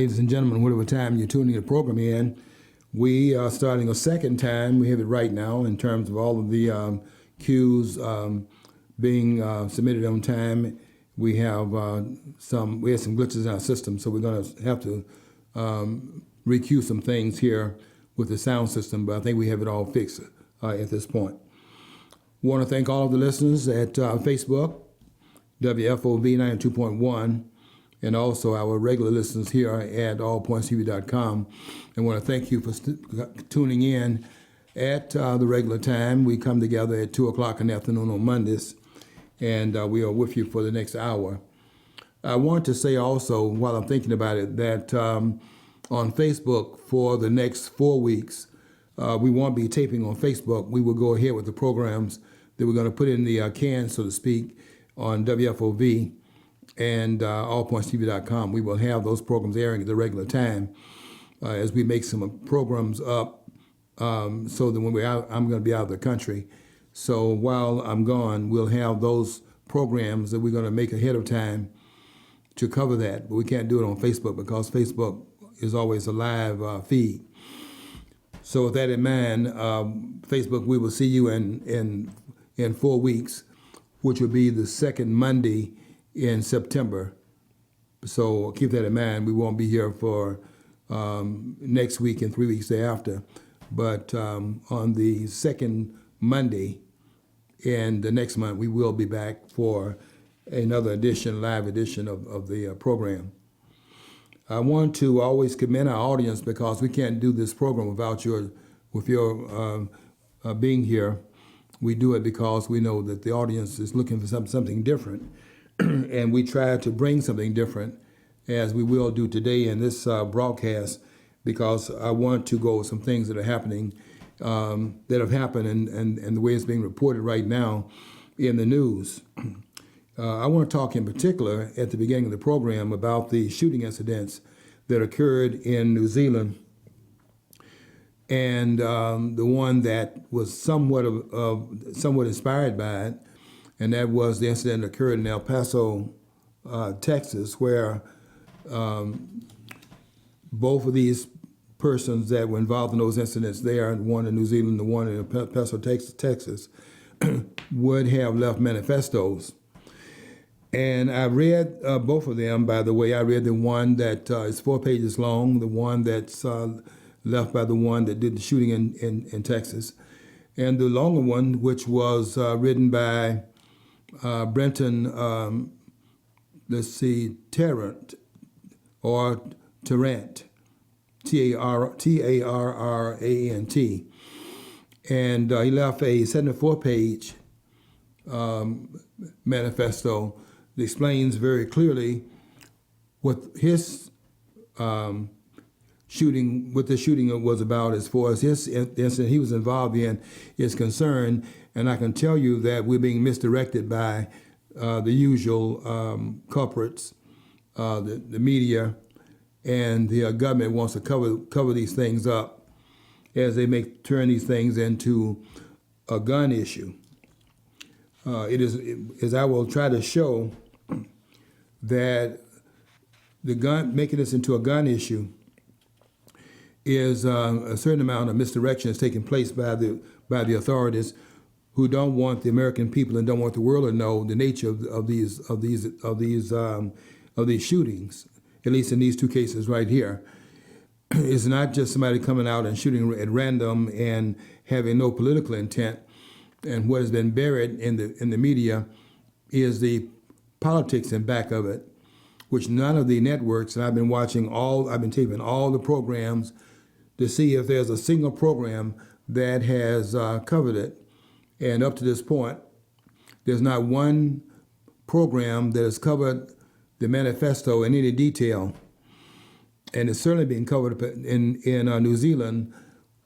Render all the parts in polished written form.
ladies and gentlemen, whatever time you're tuning the program in, we are starting a second time. We have it right now in terms of all of the cues being submitted on time. We have some glitches in our system, so we're going to have to re-cue some things here with the sound system, but I think we have it all fixed at this point. Want to thank all of the listeners at Facebook, WFOV 92.1, and also our regular listeners here at allpointstv.com. And want to thank you for tuning in at the regular time. We come together at 2 o'clock in the afternoon on Mondays, and we are with you for the next hour. I want to say also, while I'm thinking about it, that on Facebook for the next 4 weeks, we won't be taping on Facebook. We will go ahead with the programs that we're going to put in the can, so to speak, on WFOV and allpointstv.com. We will have those programs airing at the regular time as we make some programs up so that when we're out, I'm going to be out of the country. So while I'm gone, we'll have those programs that we're going to make ahead of time to cover that. But we can't do it on Facebook because Facebook is always a live feed. So with that in mind, Facebook, we will see you in 4 weeks, which will be the second Monday in September. So keep that in mind. We won't be here for next week and 3 weeks thereafter. But on the second Monday in the next month, we will be back for another live edition of the program. I want to always commend our audience because we can't do this program without your being here. We do it because we know that the audience is looking for something different, and we try to bring something different, as we will do today in this broadcast, because I want to go with some things that are happening, that have happened, and the way it's being reported right now in the news. I want to talk in particular at the beginning of the program about the shooting incidents that occurred in New Zealand, and the one that was somewhat inspired by it, and that was the incident that occurred in El Paso, Texas, where both of these persons that were involved in those incidents there, the one in New Zealand, the one in El Paso, Texas, would have left manifestos. And I read both of them, by the way. I read the one that is 4 pages long, the one that's left by the one that did the shooting in Texas, and the longer one, which was written by Brenton, Tarrant, or Tarrant, Tarrant. And he left a 74-page manifesto that explains very clearly what his shooting was about, as far as his incident he was involved in is concerned. And I can tell you that we're being misdirected by the usual culprits, the media, and the government wants to cover these things up as they turn these things into a gun issue. It is, as I will try to show, that making this into a gun issue is a certain amount of misdirection is taking place by the authorities, who don't want the American people and don't want the world to know the nature of these shootings. At least in these two cases right here, it's not just somebody coming out and shooting at random and having no political intent. And what has been buried in the media is the politics in back of it, which none of the networks, and I've been taping all the programs to see if there's a single program that has covered it. And up to this point, there's not one program that has covered the manifesto in any detail. And it's certainly being covered in New Zealand,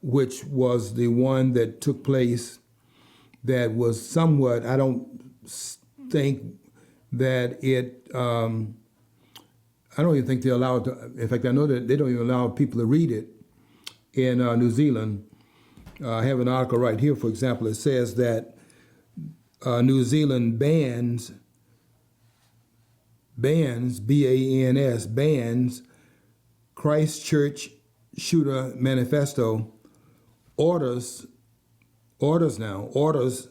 which was the one that took place that was somewhat, I don't think that it, I don't even think they allow it to, in fact, I know that they don't even allow people to read it in New Zealand. I have an article right here, for example. It says that New Zealand bans, B-A-N-S, bans Christchurch Shooter Manifesto orders, orders, ORDERS,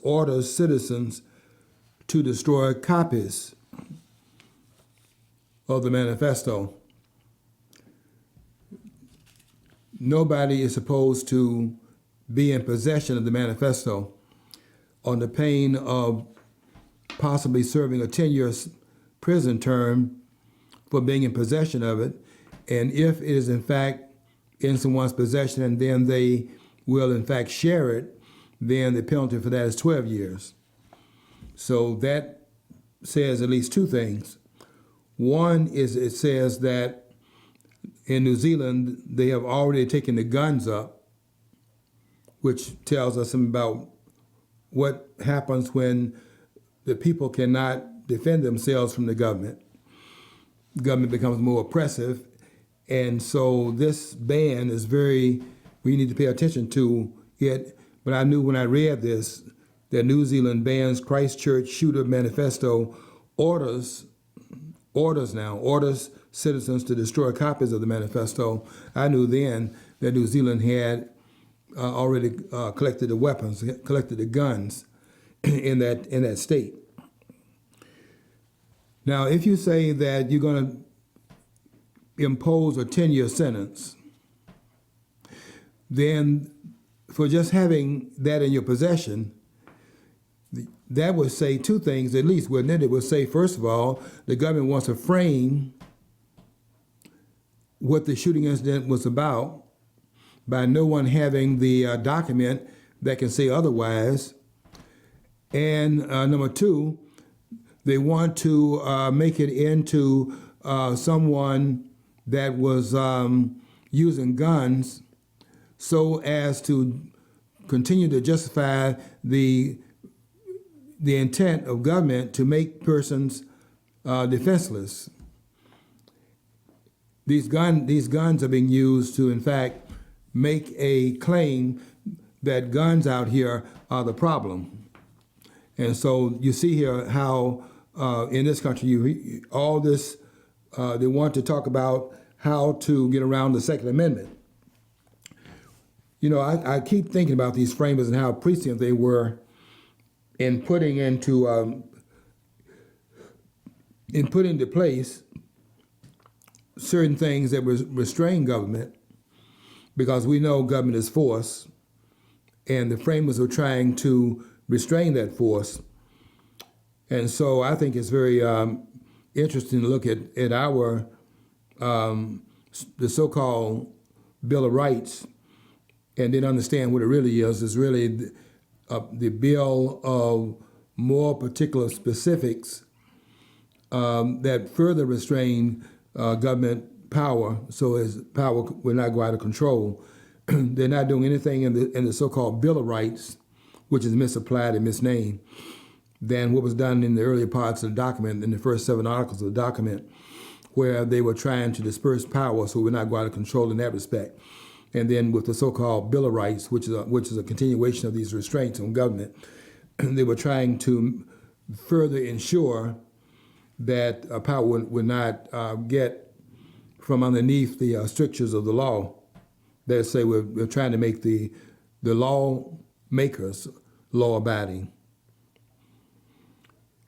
orders citizens to destroy copies of the manifesto. Nobody is supposed to be in possession of the manifesto on the pain of possibly serving a 10-year prison term for being in possession of it. And if it is in fact in someone's possession and then they will in fact share it, then the penalty for that is 12 years. So that says at least two things. One is it says that in New Zealand, they have already taken the guns up, which tells us something about what happens when the people cannot defend themselves from the government. The government becomes more oppressive. And so this ban is we need to pay attention to it. But I knew when I read this that New Zealand bans Christchurch Shooter Manifesto orders citizens to destroy copies of the manifesto. I knew then that New Zealand had already collected the weapons, collected the guns in that state. Now, if you say that you're going to impose a 10-year sentence, then for just having that in your possession, that would say two things at least, wouldn't it? It would say, first of all, the government wants to frame what the shooting incident was about by no one having the document that can say otherwise. And number two, they want to make it into someone that was using guns so as to continue to justify the intent of government to make persons defenseless. These guns are being used to, in fact, make a claim that guns out here are the problem. And so you see here how in this country, they want to talk about how to get around the Second Amendment. You know, I keep thinking about these framers and how prescient they were in putting into place certain things that restrain government, because we know government is force, and the framers were trying to restrain that force. And so I think it's very interesting to look at our the so-called Bill of Rights and then understand what it really is. It's really the bill of more particular specifics that further restrain government power, so as power will not go out of control. They're not doing anything in the so-called Bill of Rights, which is misapplied and misnamed, than what was done in the earlier parts of the document, in the first 7 articles of the document, where they were trying to disperse power so it would not go out of control in that respect. And then with the so-called Bill of Rights, which is a continuation of these restraints on government, they were trying to further ensure that power would not get from underneath the strictures of the law. They say we're trying to make the lawmakers law-abiding.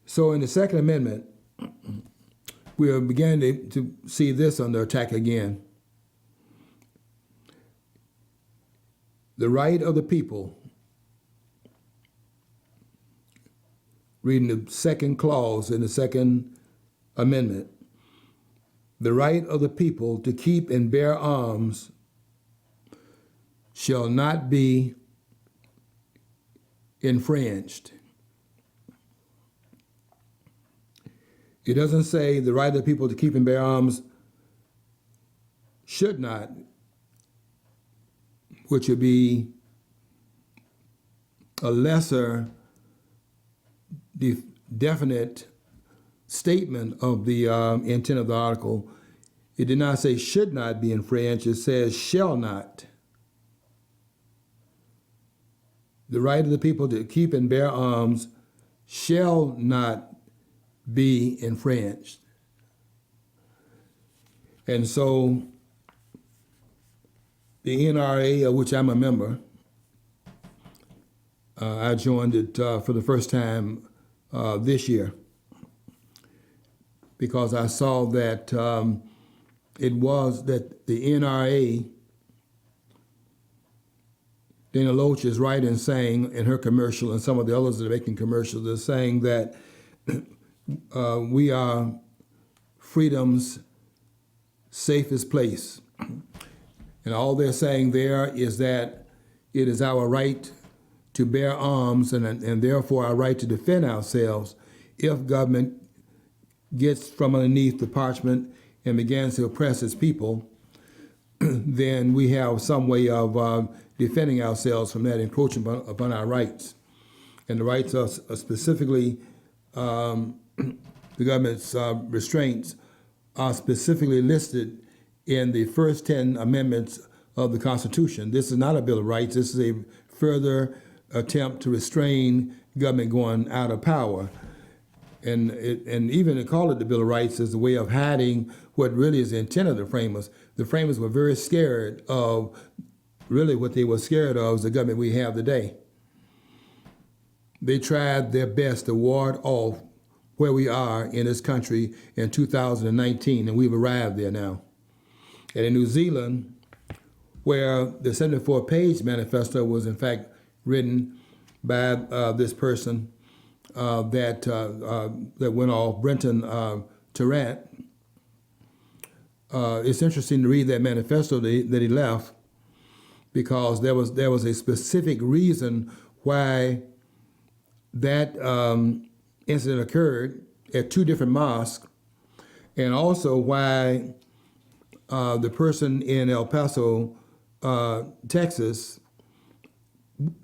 So in the Second Amendment, we are beginning to see this under attack again. The right of the people, reading the second clause in the Second Amendment, the right of the people to keep and bear arms shall not be infringed. It doesn't say the right of the people to keep and bear arms should not, which would be a lesser definite statement of the intent of the article. It did not say should not be infringed, it says shall not. The right of the people to keep and bear arms shall not be infringed. And so the NRA, of which I'm a member, I joined it for the first time this year because I saw that it was that the NRA, Dana Loach is right in saying in her commercial, and some of the others that are making commercials are saying that we are freedom's safest place. And all they're saying there is that it is our right to bear arms and therefore our right to defend ourselves if government gets from underneath the parchment and begins to oppress its people. Then we have some way of defending ourselves from that encroachment upon our rights. And the rights are specifically, the government's restraints are specifically listed in the first 10 amendments of the Constitution. This is not a Bill of Rights. This is a further attempt to restrain government going out of power. And even to call it the Bill of Rights is a way of hiding what really is the intent of the framers. The framers were very scared of, really what they were scared of is the government we have today. They tried their best to ward off where we are in this country in 2019, and we've arrived there now. And in New Zealand, where the 74-page manifesto was in fact written by this person that went off, Brenton Tarrant. It's interesting to read that manifesto that he left because there was a specific reason why that incident occurred at two different mosques, and also why the person in El Paso, Texas,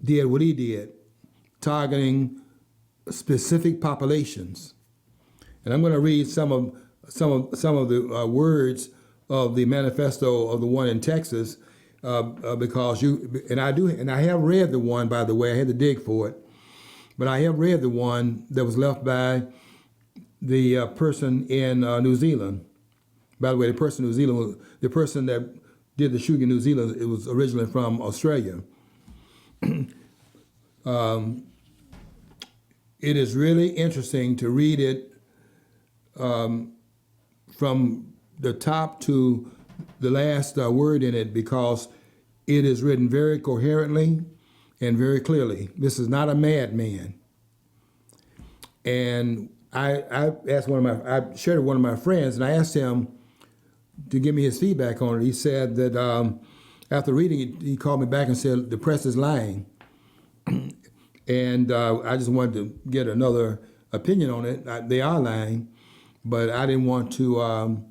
did what he did, targeting specific populations. And I'm going to read some of the words of the manifesto of the one in Texas because I have read the one, by the way. I had to dig for it, but I have read the one that was left by the person in New Zealand. By the way, the person in New Zealand, the person that did the shooting in New Zealand, it was originally from Australia. It is really interesting to read it from the top to the last word in it because it is written very coherently and very clearly. This is not a madman. And I asked I shared it with one of my friends, and I asked him to give me his feedback on it. He said that after reading it, he called me back and said, the press is lying. And I just wanted to get another opinion on it. They are lying, but I didn't want to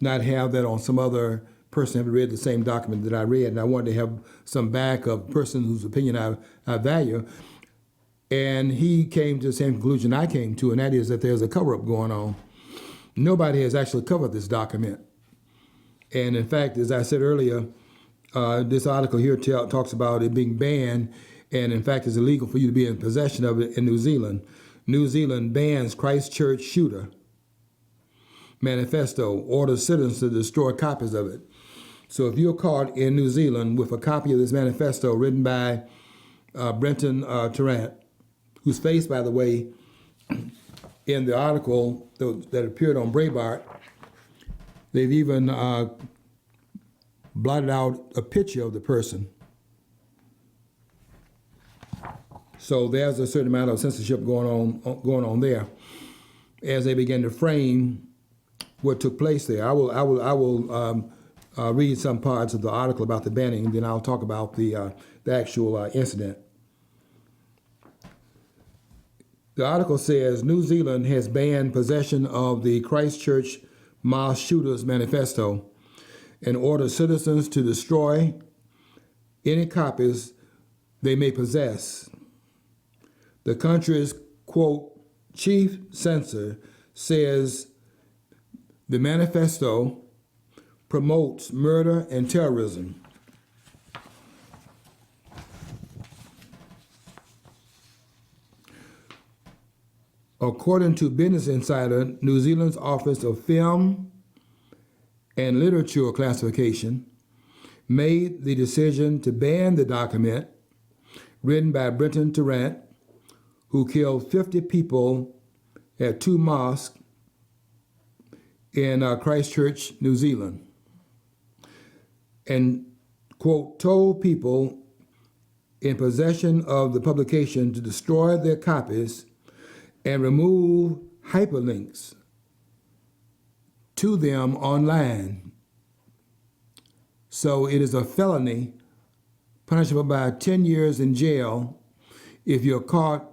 not have that on some other person having read the same document that I read, and I wanted to have some back of a person whose opinion I value. And he came to the same conclusion I came to, and that is that there's a cover-up going on. Nobody has actually covered this document. And in fact, as I said earlier, this article here talks about it being banned, and in fact, it's illegal for you to be in possession of it in New Zealand. New Zealand bans Christchurch shooter manifesto, orders citizens to destroy copies of it. So if you're caught in New Zealand with a copy of this manifesto written by Brenton Tarrant, whose face, by the way, in the article that appeared on Breitbart, they've even blotted out a picture of the person. So there's a certain amount of censorship going on there as they begin to frame what took place there. I will read some parts of the article about the banning, and then I'll talk about the actual incident. The article says New Zealand has banned possession of the Christchurch Mosque Shooters Manifesto and orders citizens to destroy any copies they may possess. The country's, quote, chief censor says the manifesto promotes murder and terrorism. According to Business Insider, New Zealand's Office of Film and Literature classification, made the decision to ban the document written by Brenton Tarrant, who killed 50 people at 2 mosques in Christchurch, New Zealand, and, quote, told people in possession of the publication to destroy their copies and remove hyperlinks to them online. So it is a felony punishable by 10 years in jail if you're caught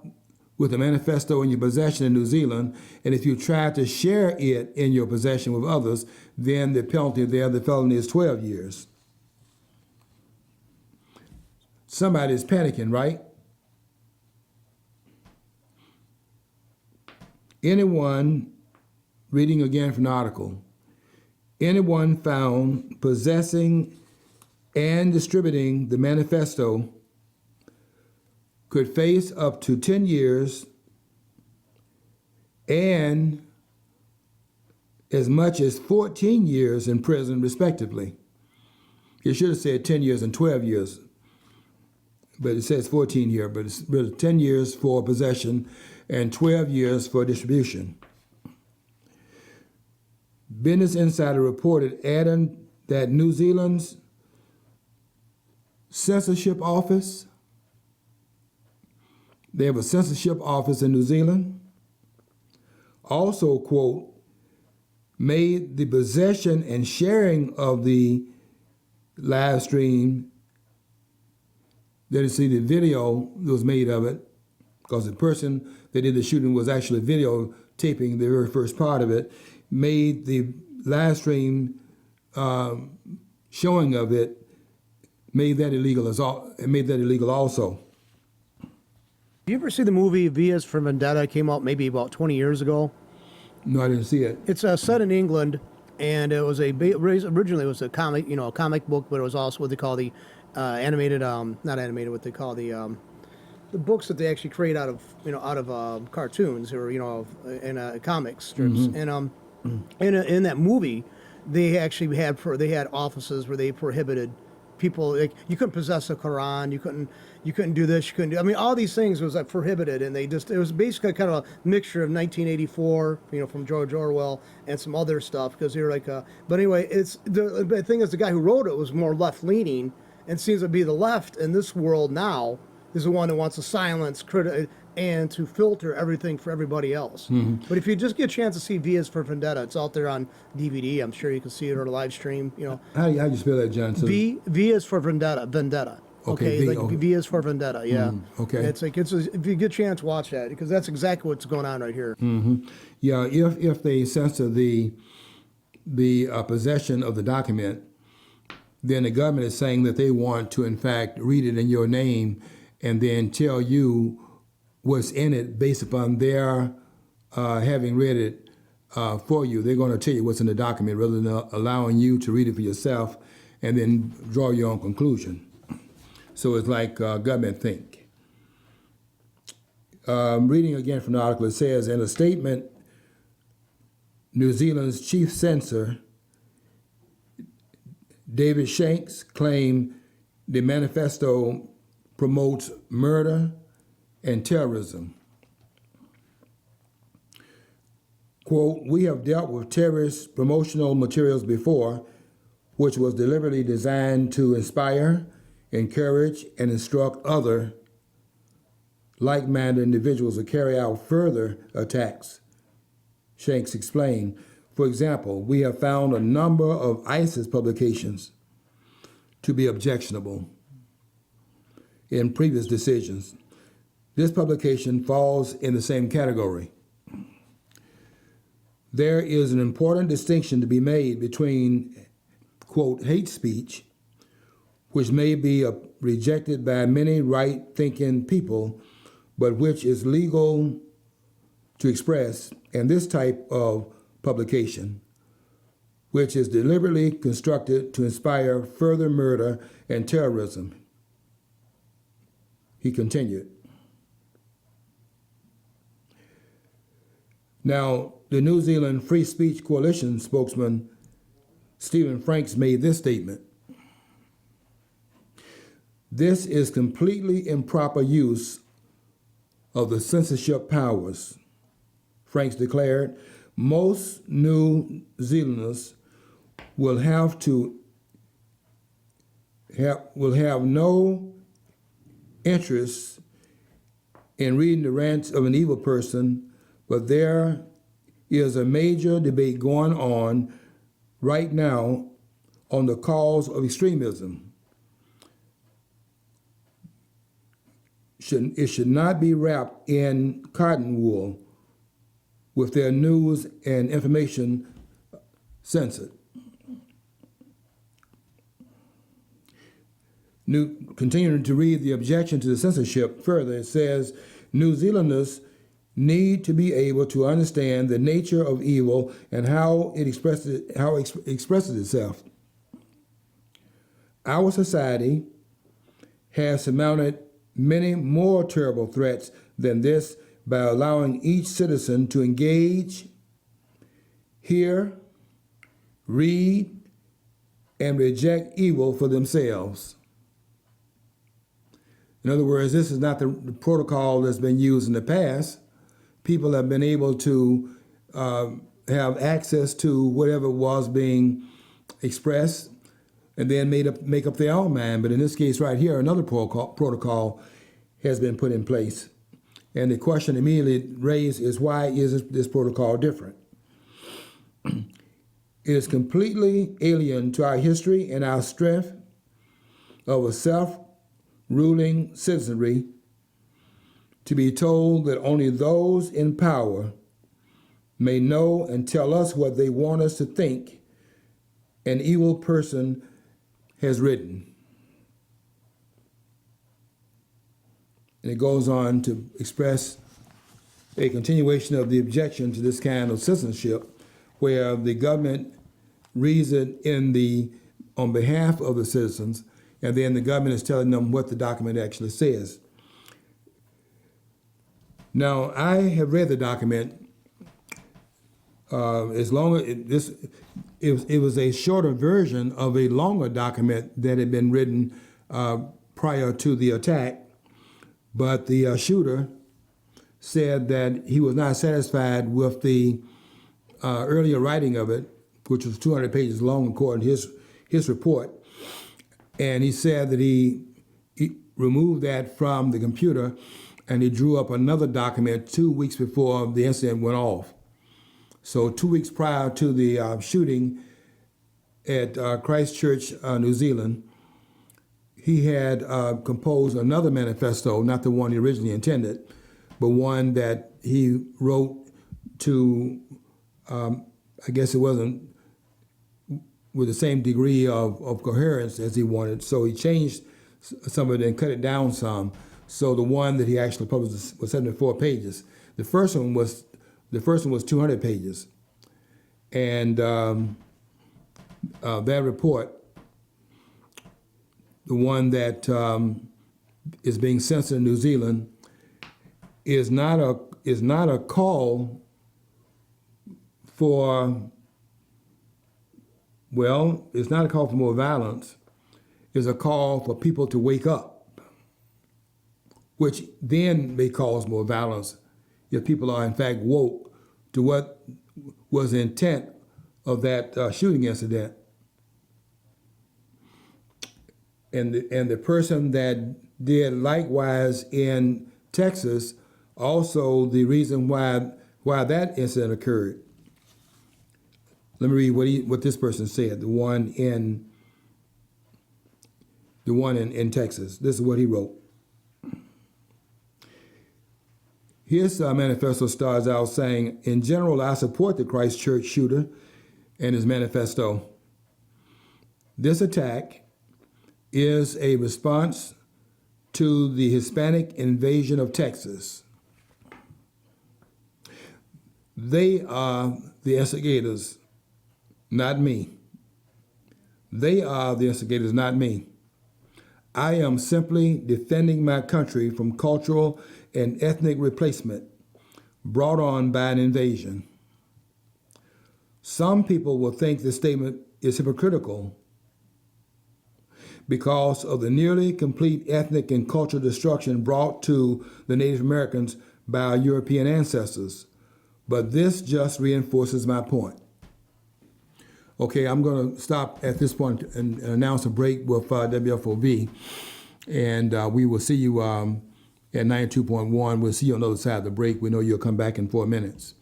with a manifesto in your possession in New Zealand, and if you try to share it in your possession with others, then the penalty there, the felony, is 12 years. Somebody's panicking, right? Anyone, reading again from the article, anyone found possessing and distributing the manifesto could face up to 10 years and as much as 14 years in prison, respectively. It should have said 10 years and 12 years, but it says 14 here, but it's really 10 years for possession and 12 years for distribution. Business Insider reported adding that New Zealand's censorship office, they have a censorship office in New Zealand, also, quote, made the possession and sharing of the live stream, that is, see the video that was made of it, because the person that did the shooting was actually videotaping the very first part of it, made the live stream showing of it, made that illegal also. Do you ever see the movie V for Vendetta? It came out maybe about 20 years ago. No, I didn't see it. It's set in England, and it was originally it was a comic, a comic book, but it was also what they call the animated, not animated, what they call the books that they actually create out of cartoons or in comic strips. And in that movie, they actually had offices where they prohibited people, like, you couldn't possess a Quran, you couldn't do this, you couldn't do, I mean, all these things was like prohibited, and it was basically kind of a mixture of 1984, from George Orwell, and some other stuff, because they were like, but anyway, the thing is, the guy who wrote it was more left-leaning, and seems to be the left in this world now is the one that wants to silence and to filter everything for everybody else. Mm-hmm. But if you just get a chance to see V for Vendetta, it's out there on DVD. I'm sure you can see it or live stream. How do you spell that, John? So V is for Vendetta. Vendetta. Okay, V is for Vendetta. Yeah. Okay. It's like if you get a chance, watch that, because that's exactly what's going on right here. Mm-hmm. Yeah. If they censor the possession of the document, then the government is saying that they want to, in fact, read it in your name and then tell you what's in it based upon their having read it for you. They're going to tell you what's in the document rather than allowing you to read it for yourself and then draw your own conclusion. So it's like government think. Reading again from the article, it says, in a statement, New Zealand's chief censor, David Shanks, claimed the manifesto promotes murder and terrorism. Quote, we have dealt with terrorist promotional materials before, which was deliberately designed to inspire, encourage, and instruct other like-minded individuals to carry out further attacks, Shanks explained. For example, we have found a number of ISIS publications to be objectionable in previous decisions. This publication falls in the same category. There is an important distinction to be made between, quote, hate speech, which may be rejected by many right-thinking people, but which is legal to express, and this type of publication, which is deliberately constructed to inspire further murder and terrorism. He continued. Now, the New Zealand Free Speech Coalition spokesman Stephen Franks made this statement: "This is completely improper use of the censorship powers." Franks declared, "Most New Zealanders will have no interest in reading the rants of an evil person, but there is a major debate going on right now on the cause of extremism. It should not be wrapped in cotton wool with their news and information censored." Continuing to read the objection to the censorship further, it says, "New Zealanders need to be able to understand the nature of evil and how it expresses itself. Our society has surmounted many more terrible threats than this by allowing each citizen to engage, hear, read, and reject evil for themselves." In other words, this is not the protocol that's been used in the past. People have been able to have access to whatever was being expressed and then make up their own mind. But in this case right here, another protocol has been put in place. And the question immediately raised is, why is this protocol different? It is completely alien to our history and our strength of a self-ruling citizenry to be told that only those in power may know and tell us what they want us to think an evil person has written. And it goes on to express a continuation of the objection to this kind of censorship, where the government reads it on behalf of the citizens, and then the government is telling them what the document actually says. Now, I have read the document. It was a shorter version of a longer document that had been written prior to the attack, but the shooter said that he was not satisfied with the earlier writing of it, which was 200 pages long according to his report, and he said that he removed that from the computer and he drew up another document 2 weeks before the incident went off. So 2 weeks prior to the shooting at Christchurch, New Zealand, he had composed another manifesto, not the one he originally intended, but one that he wrote to, I guess it wasn't with the same degree of coherence as he wanted. So he changed some of it and cut it down some. So the one that he actually published was 74 pages. The first one was 200 pages, and that report, the one that is being censored in New Zealand, is not a call for, well, it's not a call for more violence. It's a call for people to wake up, which then may cause more violence if people are in fact woke to what was the intent of that shooting incident. And the person that did likewise in Texas, also the reason why that incident occurred. Let me read what this person said. The one in Texas. This is what he wrote. His manifesto starts out saying, "In general, I support the Christchurch shooter and his manifesto. This attack is a response to the Hispanic invasion of Texas. They are the instigators, not me. They are the instigators, not me. I am simply defending my country from cultural and ethnic replacement brought on by an invasion. Some people will think this statement is hypocritical because of the nearly complete ethnic and cultural destruction brought to the Native Americans by our European ancestors. But this just reinforces my point. Okay, I'm going to stop at this point and announce a break with WFOV, and we will see you at 92.1. We'll see you on the other side of the break. We know you'll come back in 4 minutes.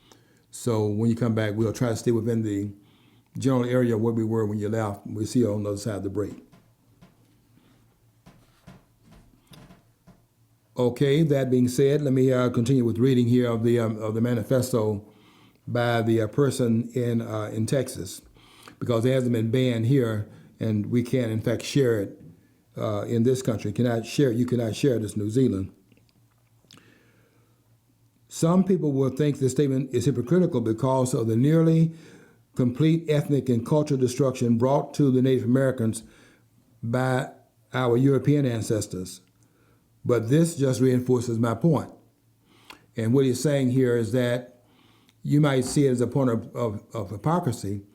So when you come back, we'll try to stay within the general area where we were when you left. We'll see you on the other side of the break. Okay, that being said, let me continue with reading here of the manifesto by the person in Texas, because it hasn't been banned here, and we can in fact share it in this country. You cannot share it in New Zealand. Some people will think this statement is hypocritical because of the nearly complete ethnic and cultural destruction brought to the Native Americans by our European ancestors. But this just reinforces my point. And what he's saying here is that you might see it as a point of hypocrisy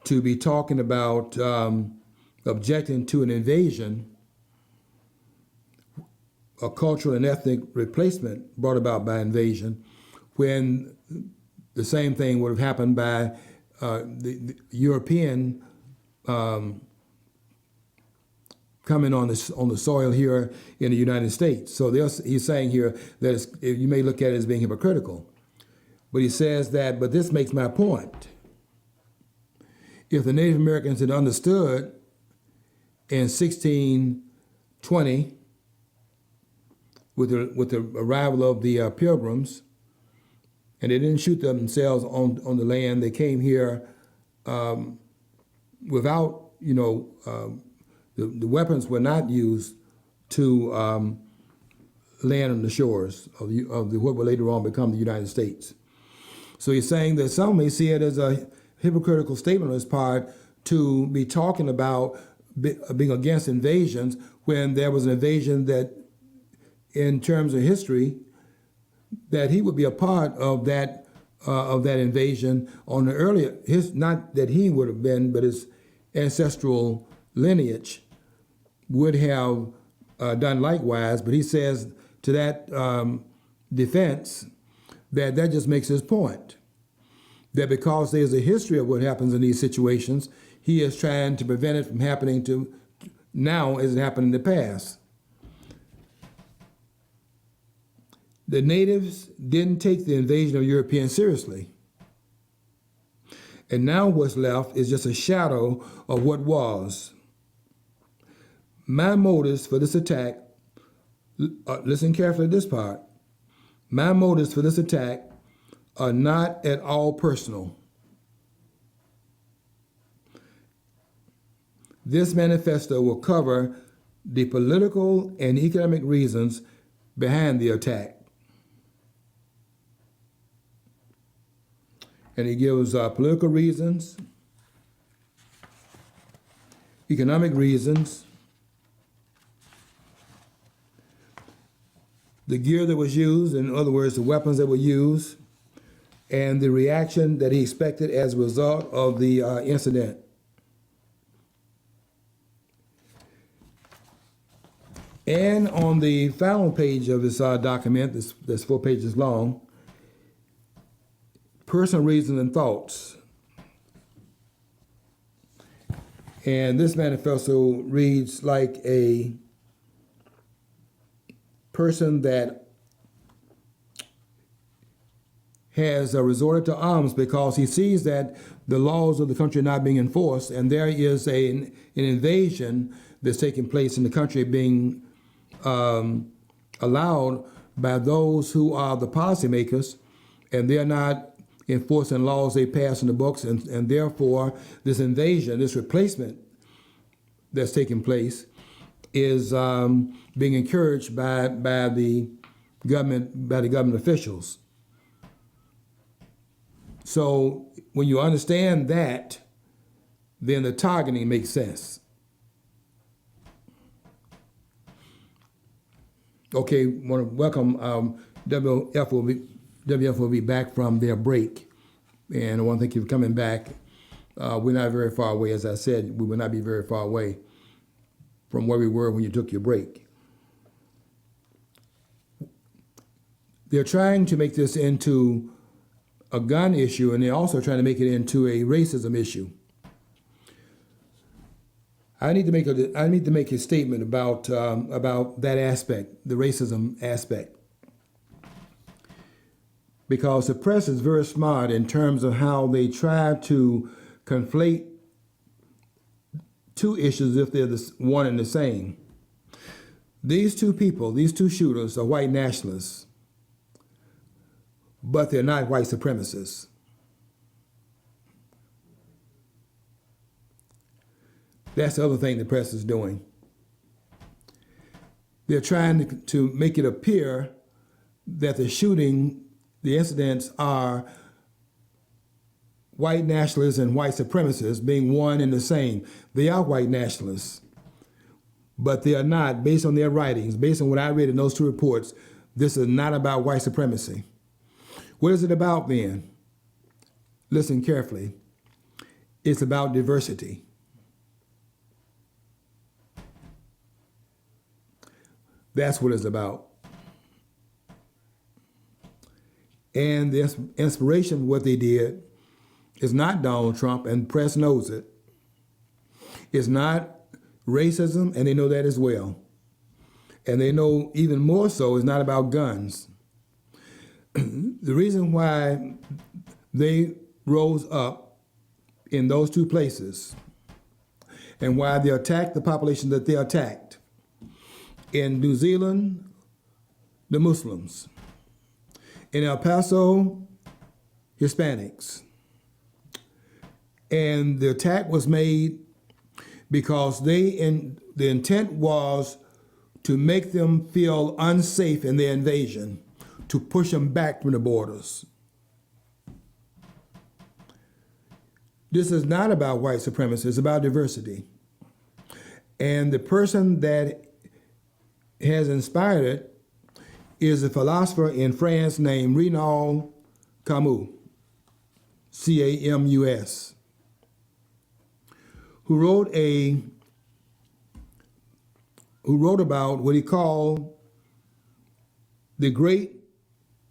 to be talking about objecting to an invasion, a cultural and ethnic replacement brought about by invasion, when the same thing would have happened by the European coming on the soil here in the United States. So he's saying here that you may look at it as being hypocritical. But he says that, but this makes my point. If the Native Americans had understood in 1620, with the arrival of the Pilgrims, and they didn't shoot themselves on the land, they came here without, the weapons were not used to land on the shores of what will later on become the United States. So he's saying that some may see it as a hypocritical statement on his part to be talking about being against invasions when there was an invasion that, in terms of history, that he would be a part of that invasion on the earlier, not that he would have been, but his ancestral lineage would have done likewise. But he says to that defense that just makes his point, that because there's a history of what happens in these situations, he is trying to prevent it from happening to now as it happened in the past. The natives didn't take the invasion of Europeans seriously. And now what's left is just a shadow of what was. My motives for this attack, listen carefully to this part, my motives for this attack are not at all personal. This manifesto will cover the political and economic reasons behind the attack. And he gives political reasons, economic reasons, the gear that was used, in other words, the weapons that were used, and the reaction that he expected as a result of the incident. And on the final page of this document, that's 4 pages long, personal reasons and thoughts. And this manifesto reads like a person that has resorted to arms because he sees that the laws of the country are not being enforced, and there is an invasion that's taking place in the country being allowed by those who are the policymakers, and they're not enforcing laws they pass in the books, and therefore this invasion, this replacement that's taking place is being encouraged by the government officials. So when you understand that, then the targeting makes sense. Okay, want to welcome WFOV back from their break, and I want to thank you for coming back we're not very far away. As I said, we will not be very far away from where we were when you took your break. They're trying to make this into a gun issue, and they're also trying to make it into a racism issue. I need to make a statement about that aspect, the racism aspect, because the press is very smart in terms of how they try to conflate two issues if they're one and the same. These two people, these two shooters, are white nationalists, but they're not white supremacists. That's the other thing the press is doing. They're trying to make it appear that the incidents are white nationalists and white supremacists being one and the same. They are white nationalists, but they are not, based on their writings, based on what I read in those two reports. This is not about white supremacy. What is it about then? Listen carefully. It's about diversity. That's what it's about. And the inspiration of what they did is not Donald Trump, and the press knows it. It's not racism, and they know that as well. And they know even more so it's not about guns. The reason why they rose up in those two places and why they attacked the population that they attacked. In New Zealand, the Muslims. In El Paso, Hispanics. And the attack was made because the intent was to make them feel unsafe in their invasion, to push them back from the borders. This is not about white supremacy, it's about diversity. And the person that has inspired it is a philosopher in France named Renaud Camus, C-A-M-U-S, who wrote about what he called the Great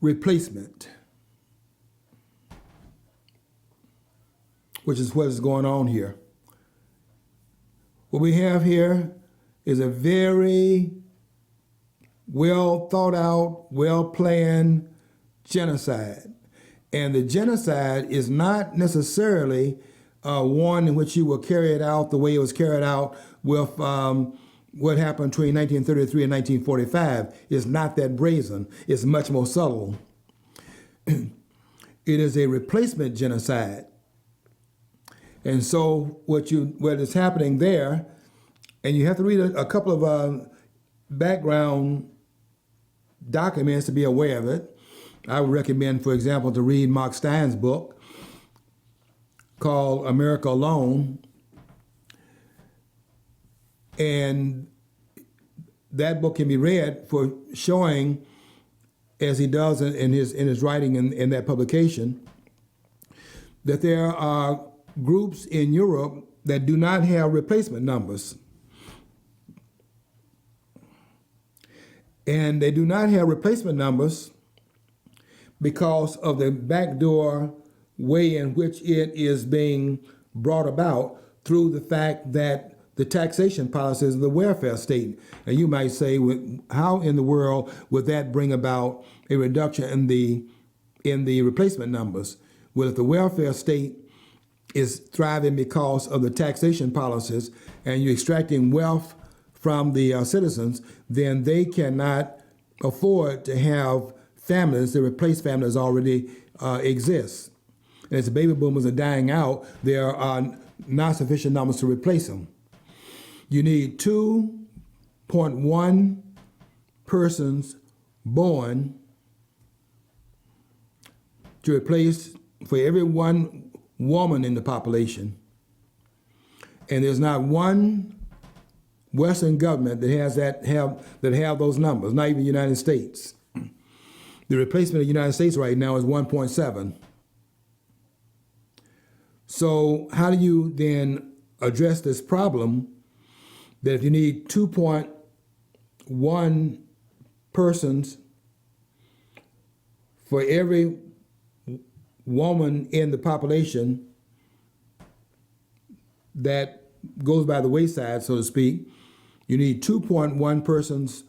Replacement, which is what is going on here. What we have here is a very well thought out, well planned genocide. And the genocide is not necessarily one in which you will carry it out the way it was carried out with what happened between 1933 and 1945. It's not that brazen. It's much more subtle. It is a replacement genocide. And so what is happening there, and you have to read a couple of background documents to be aware of it. I would recommend, for example, to read Mark Stein's book called America Alone. And that book can be read for showing, as he does in his writing in that publication, that there are groups in Europe that do not have replacement numbers. And they do not have replacement numbers because of the backdoor way in which it is being brought about through the fact that the taxation policies of the welfare state. And you might say, how in the world would that bring about a reduction in the replacement numbers? Well, if the welfare state is thriving because of the taxation policies and you're extracting wealth from the citizens, then they cannot afford to have families that replace families already exist. And as the baby boomers are dying out, there are not sufficient numbers to replace them. You need 2.1 persons born to replace for every one woman in the population. And there's not one Western government that has have those numbers, not even the United States. The replacement of the United States right now is 1.7. So how do you then address this problem that if you need 2.1 persons for every woman in the population that goes by the wayside, so to speak, you need 2.1 persons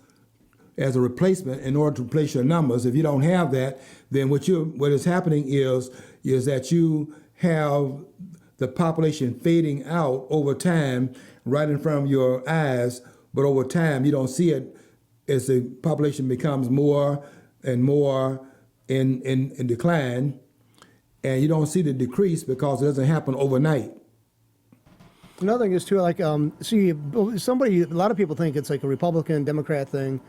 as a replacement in order to replace your numbers. If you don't have that, then what is happening is that you have the population fading out over time right in front of your eyes, but over time you don't see it as the population becomes more and more in decline, and you don't see the decrease because it doesn't happen overnight. Another thing is too, like, a lot of people think it's like a Republican, Democrat thing.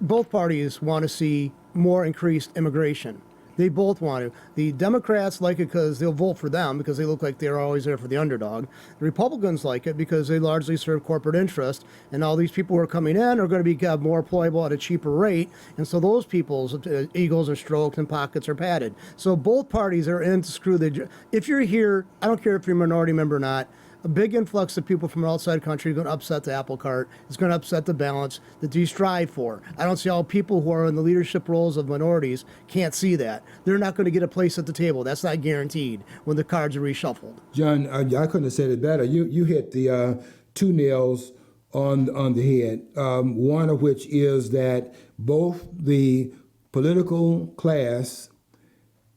Both parties want to see more increased immigration. They both want to. The Democrats like it because they'll vote for them because they look like they're always there for the underdog. The Republicans like it because they largely serve corporate interest, and all these people who are coming in are going to be more employable at a cheaper rate, and so those people's egos are stroked and pockets are padded. So both parties are in to screw the. If you're here, I don't care if you're a minority member or not. A big influx of people from outside the country is going to upset the apple cart. It's going to upset the balance that you strive for. I don't see how people who are in the leadership roles of minorities can't see that. They're not going to get a place at the table. That's not guaranteed when the cards are reshuffled. John, I couldn't have said it better. You hit the two nails on the head. One of which is that both the political class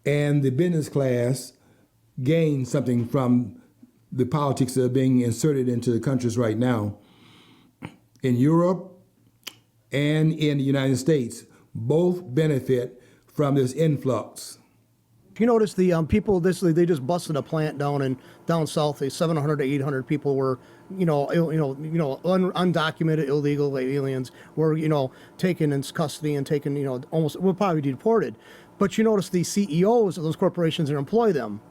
and the business class gain something from the politics that are being inserted into the countries right now. In Europe and in the United States, both benefit from this influx. If you notice, the people, they just busted a plant down south. 700 to 800 people were, undocumented illegal aliens were, taken into custody and taken, almost, will probably be deported. But you notice the CEOs of those corporations that employ them,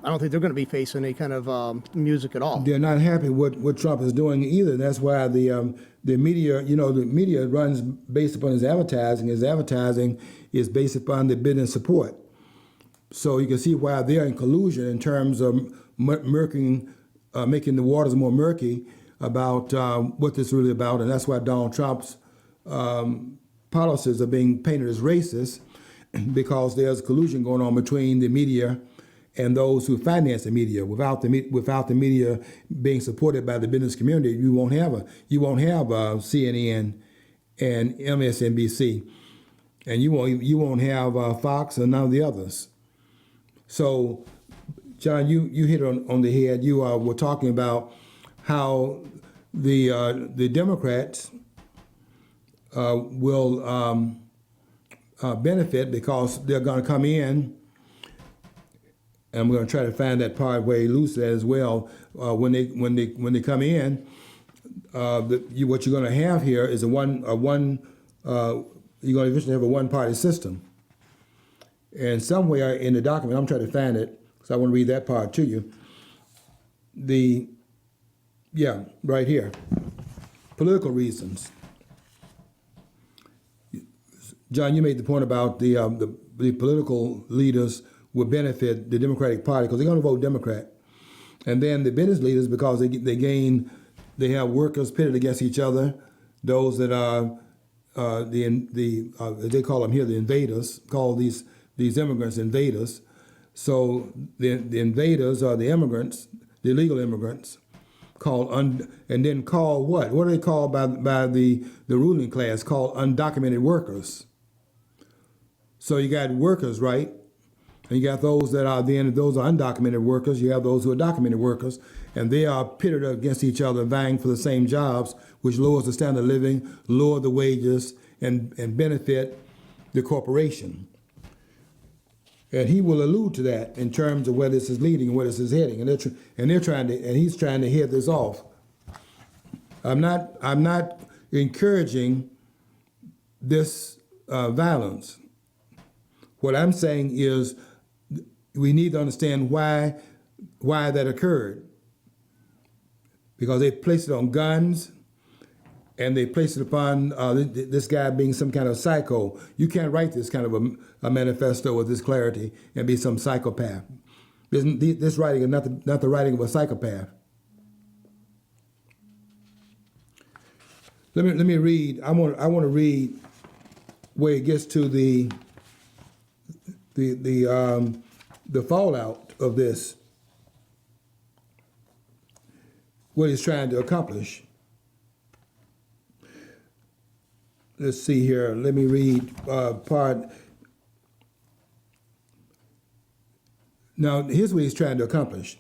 I don't think they're going to be facing any kind of music at all. They're not happy with what Trump is doing either. That's why the media, the media runs based upon his advertising. His advertising is based upon the business support. So you can see why they're in collusion in terms of making the waters more murky about what this is really about. And that's why Donald Trump's policies are being painted as racist, because there's collusion going on between the media and those who finance the media. Without the media being supported by the business community, you won't have CNN and MSNBC, and you won't have Fox or none of the others. So, John, you hit on the head. You were talking about how the Democrats will benefit because they're going to come in. And I'm going to try to find that part where he loses that as well. When they come in, what you're going to have here is you're going to eventually have a one-party system. And somewhere in the document, I'm trying to find it because I want to read that part to you. Right here, political reasons. John, you made the point about the political leaders would benefit the Democratic Party because they're going to vote Democrat, and then the business leaders because they have workers pitted against each other, those that are they call them here the invaders, call these immigrants invaders. So the invaders are the immigrants, the illegal immigrants, and then called what? What are they called by the ruling class? Called undocumented workers. So you got workers, right? And you got those that are those are undocumented workers. You have those who are documented workers, and they are pitted against each other, vying for the same jobs, which lowers the standard of living, lower the wages, and benefit the corporation. And he will allude to that in terms of where this is leading and where this is heading, and he's trying to head this off. I'm not encouraging this violence. What I'm saying is we need to understand why that occurred. Because they placed it on guns, and they placed it upon this guy being some kind of psycho. You can't write this kind of a manifesto with this clarity and be some psychopath. This writing is not the writing of a psychopath. Let me read. I want to read where it gets to the fallout of this, what he's trying to accomplish. Let's see here. Let me read part. Now, here's what he's trying to accomplish.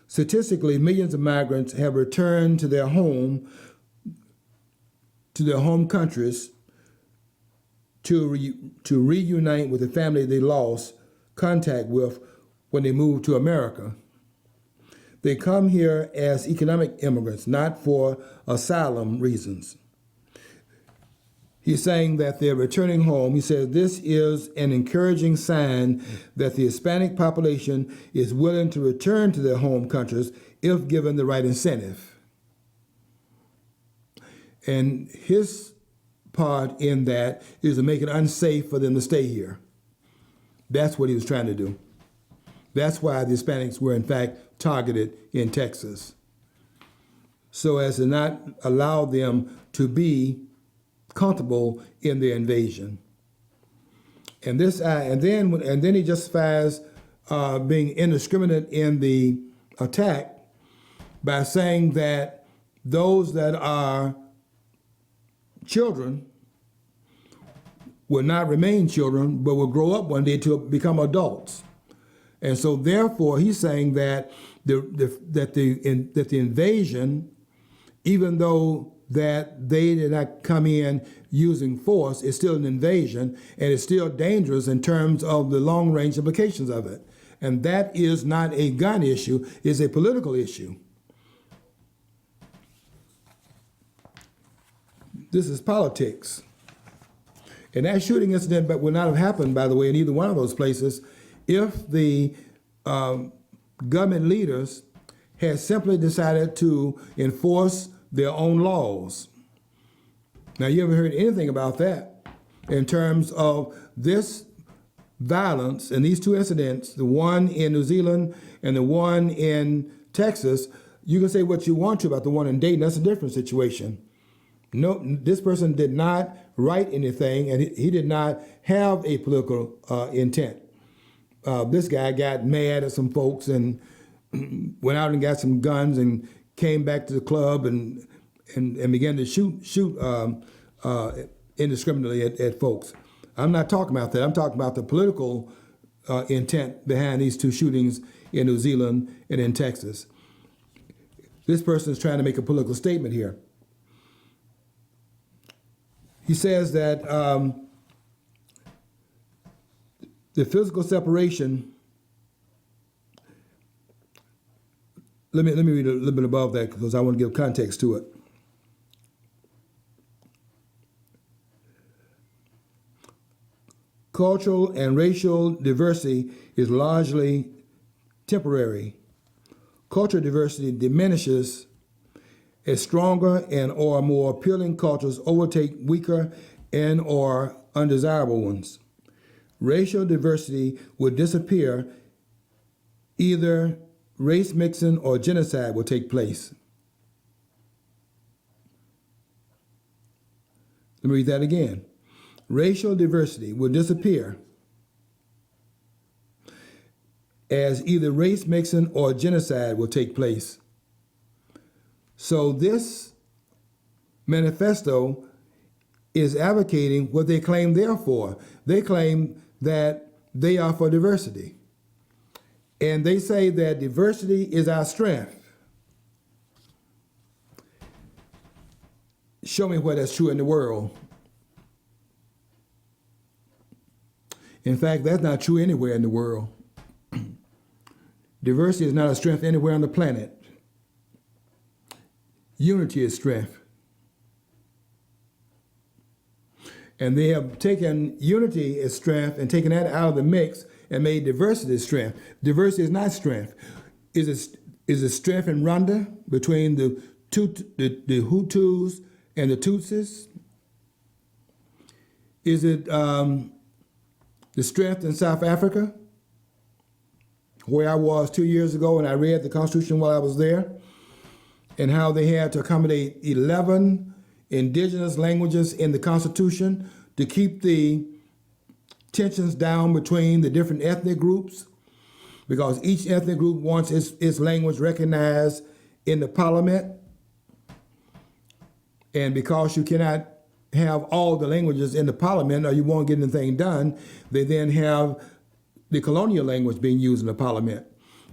Statistically, millions of migrants have returned to their home countries to reunite with the family they lost contact with when they moved to America. They come here as economic immigrants, not for asylum reasons. He's saying that they're returning home. He says this is an encouraging sign that the Hispanic population is willing to return to their home countries if given the right incentive. And his part in that is to make it unsafe for them to stay here. That's what he was trying to do. That's why the Hispanics were in fact targeted in Texas, so as to not allow them to be comfortable in their invasion. And then he justifies being indiscriminate in the attack by saying that those that are children will not remain children, but will grow up one day to become adults. And so, therefore, he's saying that the invasion, even though that they did not come in using force, is still an invasion, and it's still dangerous in terms of the long-range implications of it. And that is not a gun issue; it's a political issue. This is politics. And that shooting incident would not have happened, by the way, in either one of those places if the government leaders had simply decided to enforce their own laws. Now, you haven't heard anything about that in terms of this violence and these two incidents, the one in New Zealand and the one in Texas. You can say what you want to about the one in Dayton. That's a different situation. No, this person did not write anything, and he did not have a political intent. This guy got mad at some folks and went out and got some guns and came back to the club and began to shoot indiscriminately at folks. I'm not talking about that. I'm talking about the political intent behind these two shootings in New Zealand and in Texas. This person is trying to make a political statement here. He says that the physical separation. Let me read a little bit above that because I want to give context to it. Cultural and racial diversity is largely temporary. Cultural diversity diminishes as stronger and or more appealing cultures overtake weaker and or undesirable ones. Racial diversity would disappear, either race mixing or genocide will take place. Let me read that again. Racial diversity will disappear as either race mixing or genocide will take place. So this manifesto is advocating what they claim they're for. They claim that they are for diversity. And they say that diversity is our strength. Show me where that's true in the world. In fact, that's not true anywhere in the world. Diversity is not a strength anywhere on the planet. Unity is strength. And they have taken unity as strength and taken that out of the mix and made diversity strength. Diversity is not strength. Is it strength in Rwanda between the Hutus and the Tutsis? Is it the strength in South Africa? where I was 2 years ago, and I read the Constitution while I was there, and how they had to accommodate 11 indigenous languages in the Constitution to keep the tensions down between the different ethnic groups, because each ethnic group wants its language recognized in the parliament. And because you cannot have all the languages in the parliament or you won't get anything done, they then have the colonial language being used in the parliament.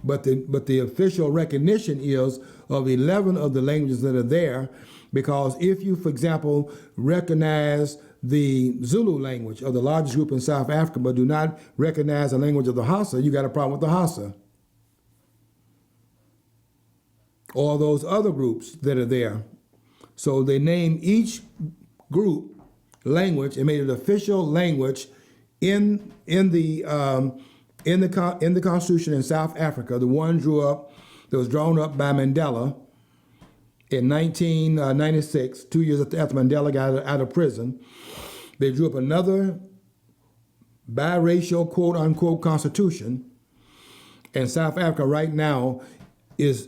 But the official recognition is of 11 of the languages that are there, because if you, for example, recognize the Zulu language of the largest group in South Africa, but do not recognize the language of the Hausa, you got a problem with the Hausa. Or those other groups that are there. So they named each group language and made it official language in the Constitution in South Africa. The one that was drawn up by Mandela in 1996, 2 years after Mandela got out of prison. They drew up another biracial, quote unquote, constitution. And South Africa right now is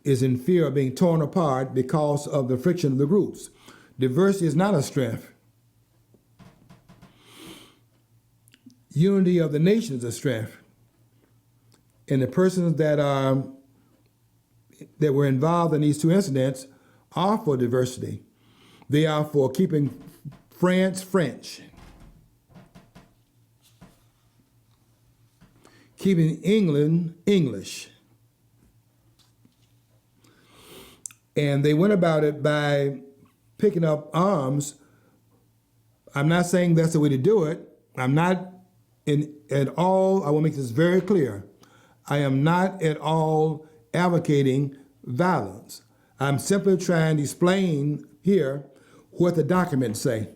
in fear of being torn apart because of the friction of the groups. Diversity is not a strength. Unity of the nation is a strength. And the persons that were involved in these two incidents are for diversity. They are for keeping France French, keeping England English. And they went about it by picking up arms. I'm not saying that's the way to do it. I'm not at all, I will make this very clear, I am not at all advocating violence. I'm simply trying to explain here what the documents say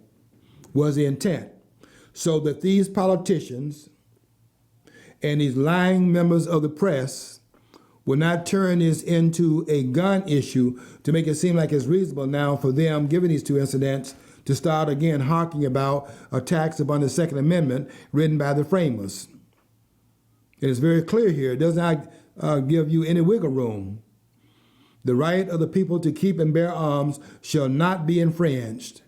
was the intent, so that these politicians and these lying members of the press will not turn this into a gun issue to make it seem like it's reasonable now for them, given these two incidents, to start again harking about attacks upon the Second Amendment written by the framers. It is very clear here. It does not give you any wiggle room. The right of the people to keep and bear arms shall not be infringed.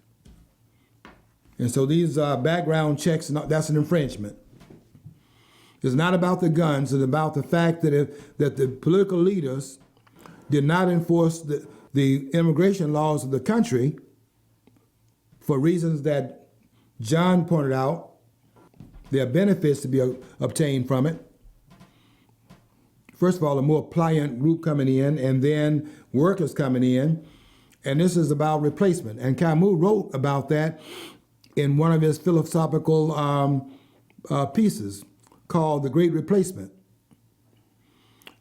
And so these background checks, that's an infringement. It's not about the guns. It's about the fact that the political leaders did not enforce the immigration laws of the country for reasons that John pointed out. There are benefits to be obtained from it. First of all, a more pliant group coming in, and then workers coming in. And this is about replacement. And Camus wrote about that in one of his philosophical pieces called The Great Replacement.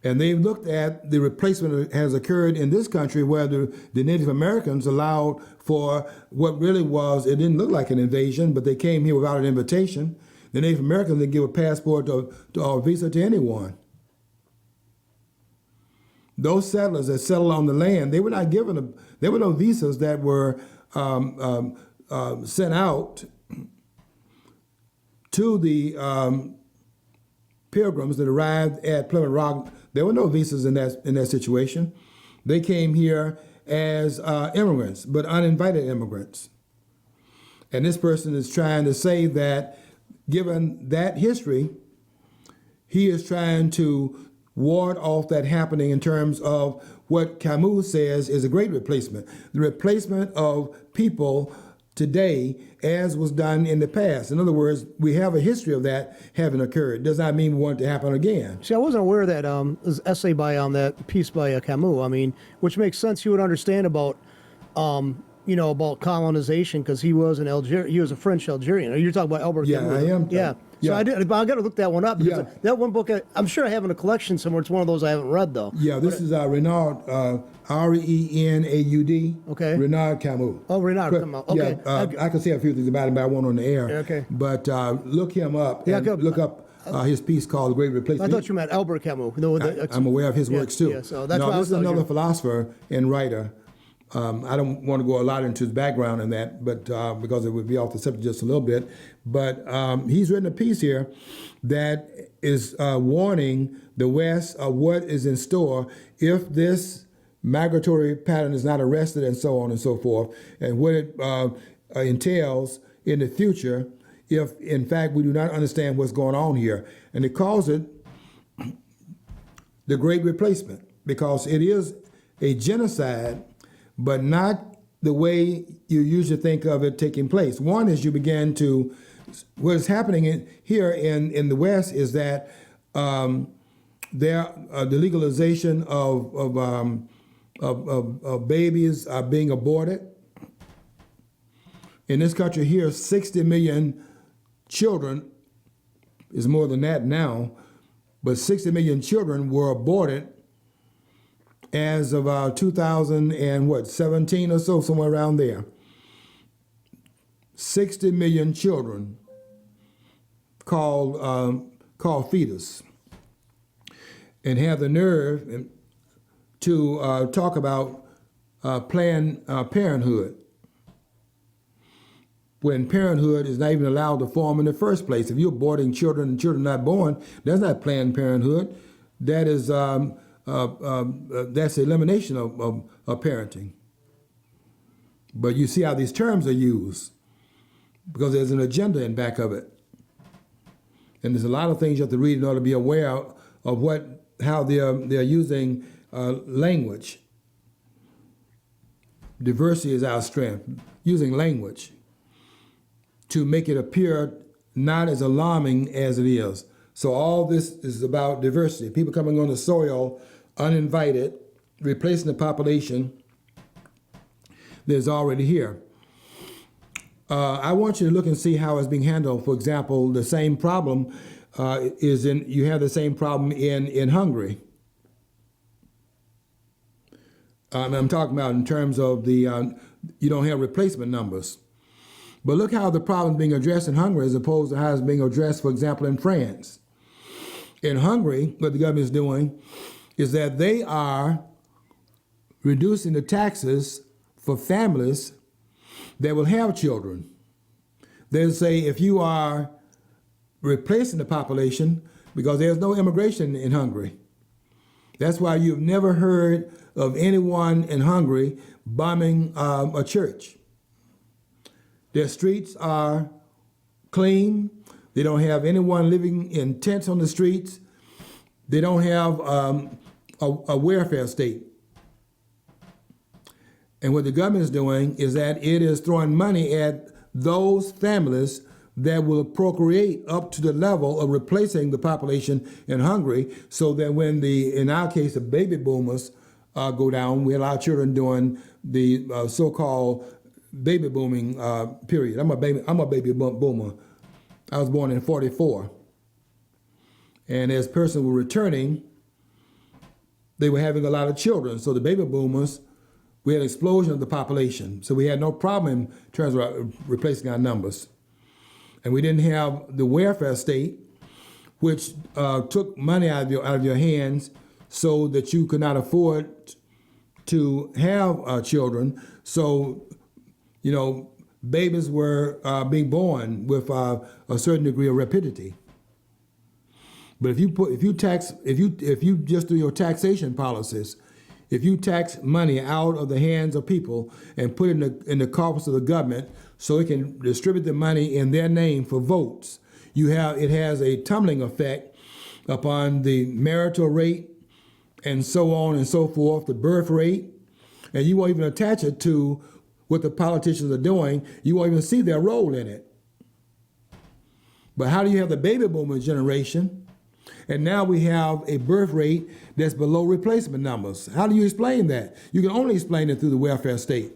And they've looked at the replacement that has occurred in this country, where the Native Americans allowed for what really was, it didn't look like an invasion, but they came here without an invitation. The Native Americans didn't give a passport or a visa to anyone. Those settlers that settled on the land, they were not given there were no visas that were sent out to the pilgrims that arrived at Plymouth Rock. There were no visas in that situation. They came here as immigrants, but uninvited immigrants. And this person is trying to say that, given that history, he is trying to ward off that happening in terms of what Camus says is a great replacement. The replacement of people today as was done in the past. In other words, we have a history of that having occurred. Does not mean we want it to happen again. See, I wasn't aware of that essay by that piece by Camus. I mean, which makes sense. You would understand about about colonization, because he was an he was a French Algerian. You're talking about Albert Camus. I am. Yeah. So I got to look that one up, because that one book, I'm sure I have in a collection somewhere. It's one of those I haven't read, though. Yeah, this is Renard, Renaud. Okay. Renard Camus. Oh, Renard Camus. Okay. Yeah, I can say a few things about him, but I won't on the air. Okay. But look him up. Yeah, and look up his piece called The Great Replacement. I thought you meant Albert Camus. I'm aware of his works, too. Yeah, so that's no, why this is another philosopher and writer I don't want to go a lot into his background in that, but because it would be off the subject just a little bit. But he's written a piece here that is warning the West of what is in store if this migratory pattern is not arrested, and so on and so forth, and what it entails in the future if, in fact, we do not understand what's going on here. And it calls it the Great Replacement, because it is a genocide, but not the way you usually think of it taking place. One is you begin to, what is happening here in the West is that the legalization of babies are being aborted. In this country here, 60 million children, is more than that now, but 60 million children were aborted as of 2017 or so, somewhere around there. 60 million children called fetus, and have the nerve to talk about Planned Parenthood, when parenthood is not even allowed to form in the first place. If you're aborting children and children not born, that's not Planned Parenthood. That is that's the elimination of parenting. But you see how these terms are used, because there's an agenda in back of it. And there's a lot of things you have to read in order to be aware of how they're using language. Diversity is our strength. Using language to make it appear not as alarming as it is. So all this is about diversity. People coming on the soil uninvited, replacing the population that's already here. I want you to look and see how it's being handled. For example, the same problem you have the same problem in Hungary. I'm talking about in terms of you don't have replacement numbers. But look how the problem is being addressed in Hungary as opposed to how it's being addressed, for example, in France. In Hungary, what the government is doing is that they are reducing the taxes for families that will have children. They'll say if you are replacing the population, because there's no immigration in Hungary. That's why you've never heard of anyone in Hungary bombing a church. Their streets are clean. They don't have anyone living in tents on the streets. They don't have a welfare state. And what the government is doing is that it is throwing money at those families that will procreate up to the level of replacing the population in Hungary, so that when in our case, the baby boomers go down, we allow children during the so-called baby booming period. I'm a baby boomer. I was born in 44. And as persons were returning, they were having a lot of children. So the baby boomers, we had an explosion of the population. So we had no problem in terms of replacing our numbers. And we didn't have the welfare state, which took money out of your hands so that you could not afford to have children. So, babies were being born with a certain degree of rapidity. But if you just do your taxation policies, if you tax money out of the hands of people and put it in the coffers of the government so it can distribute the money in their name for votes, it has a tumbling effect upon the marital rate and so on and so forth, the birth rate, and you won't even attach it to what the politicians are doing. You won't even see their role in it. But how do you have the baby boomer generation, and now we have a birth rate that's below replacement numbers? How do you explain that? You can only explain it through the welfare state.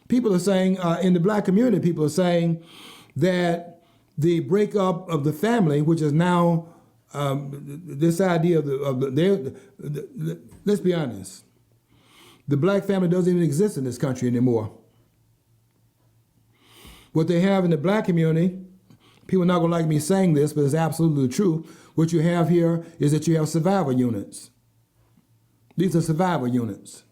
People are saying, in the black community, people are saying that the breakup of the family, which is now this idea let's be honest, the black family doesn't even exist in this country anymore. What they have in the black community, people are not going to like me saying this, but it's absolutely true. What you have here is that you have survival units. These are survival units.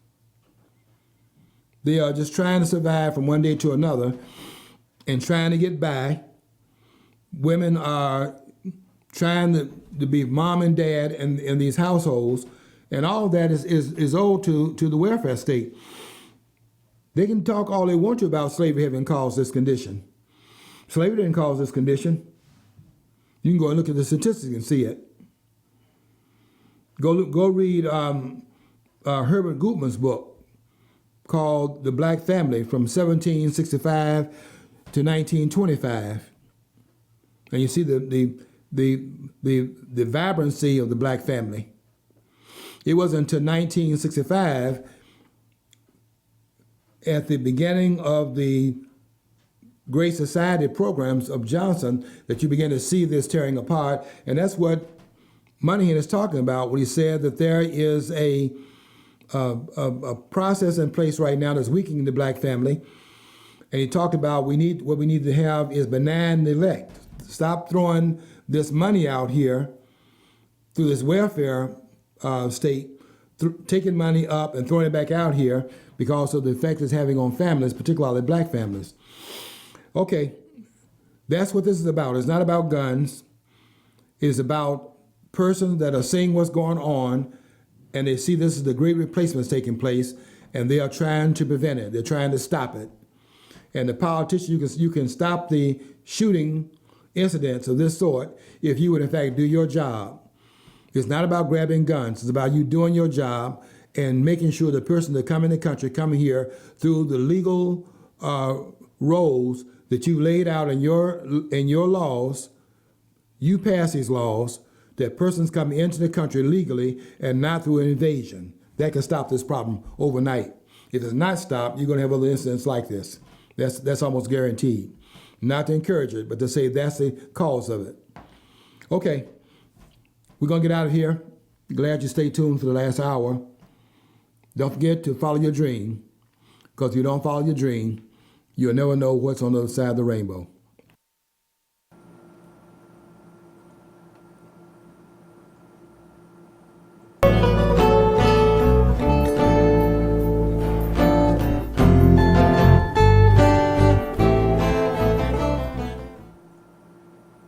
They are just trying to survive from one day to another and trying to get by. Women are trying to be mom and dad in these households, and all of that is owed to the welfare state. They can talk all they want to about slavery having caused this condition. Slavery didn't cause this condition. You can go and look at the statistics and see it. Go read Herbert Gutman's book called The Black Family from 1765 to 1925, and you see the vibrancy of the black family. It wasn't until 1965, at the beginning of the Great Society programs of Johnson, that you begin to see this tearing apart, and that's what Moynihan is talking about when he said that there is a process in place right now that's weakening the black family. And he talked about what we need to have is benign neglect. Stop throwing this money out here through this welfare state, taking money up and throwing it back out here because of the effect it's having on families, particularly black families. Okay, that's what this is about. It's not about guns. It's about persons that are seeing what's going on, and they see this as the great replacements taking place, and they are trying to prevent it. They're trying to stop it. And the politicians, you can stop the shooting incidents of this sort if you would, in fact, do your job. It's not about grabbing guns. It's about you doing your job and making sure the person that come in the country, coming here through the legal roles that you laid out in your laws, you pass these laws, that persons come into the country legally and not through an invasion. That can stop this problem overnight. If it's not stopped, you're going to have other incidents like this. That's almost guaranteed. Not to encourage it, but to say that's the cause of it. Okay, we're going to get out of here. Glad you stayed tuned for the last hour. Don't forget to follow your dream, because if you don't follow your dream, you'll never know what's on the other side of the rainbow.